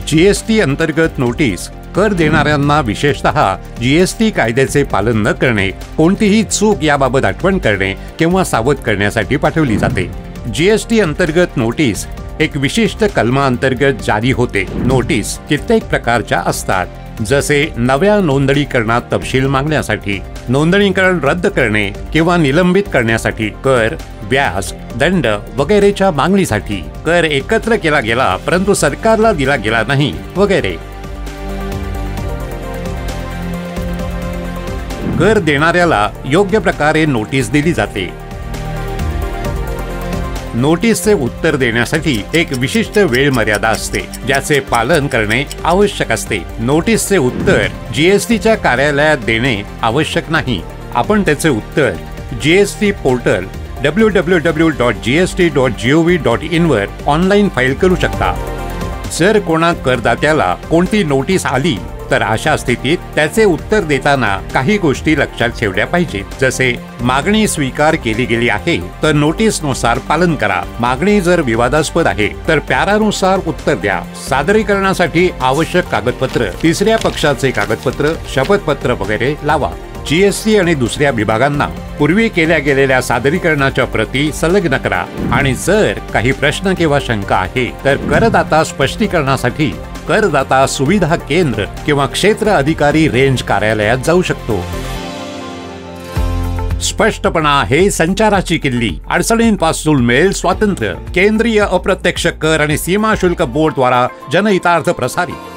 GST अंतर्गत notice कर देणाऱ्यांना विशेषतः जीएसटी कायद्याचे पालन न करणे, कोणतीही चूक याबाबत आठवण करणे किंवा सावध करण्यासाठी पाठवली जाते। जीएसटी अंतर्गत नोटीस एक विशिष्ट कलमाअंतर्गत जारी होते। नोटीस कित्येक प्रकारच्या असतात, जसे नव्या नोंदणीकरणात तपशील मागण्यासाठी, नोंदणीकरण रद्द करणे किंवा निलंबित करण्यासाठी, कर, व्याज, दंड वगैरेच्या मागणीसाठी, कर एकत्र केला गेला परंतु सरकारला दिला गेला नाही वगैरे। कर देणाऱ्याला योग्य प्रकारे नोटीस दिली जाते। नोटीसचे उत्तर देण्यासाठी एक विशिष्ट वेळ मर्यादा असते, ज्याचे पालन करणे आवश्यक असते। नोटीसचे उत्तर जीएसटीच्या कार्यालयात देणे आवश्यक नाही। आपण त्याचे उत्तर जीएसटी पोर्टल www.gst.gov.in वर ऑनलाईन फाईल करू शकता। जर कोणा करदात्याला कोणती नोटीस आली तर अशा स्थितीत त्याचे उत्तर देताना काही गोष्टी लक्षात ठेवल्या पाहिजेत, जसे मागणी स्वीकार केली गेली आहे तर नोटीसनुसार पालन करा। मागणी जर विवादास्पद आहे तर पॅरानुसार उत्तर द्या। सादरीकरणासाठी आवश्यक कागदपत्र, तिसऱ्या पक्षाचे कागदपत्र, शपथपत्र वगैरे लावा। जीएसटी आणि दुसऱ्या विभागांना पूर्वी केल्या गेलेल्या सादरीकरणाच्या प्रती संलग्न करा आणि जर काही प्रश्न किंवा शंका आहे तर करदाता स्पष्टीकरणासाठी करदाता सुविधा केंद्र किंवा क्षेत्र अधिकारी रेंज कार्यालयात जाऊ शकतो। स्पष्टपणा हे संचाराची किल्ली। अडचणींपासून मिळेल स्वातंत्र्य। केंद्रीय अप्रत्यक्ष कर आणि सीमा शुल्क बोर्ड द्वारा जनहितार्थ प्रसारित।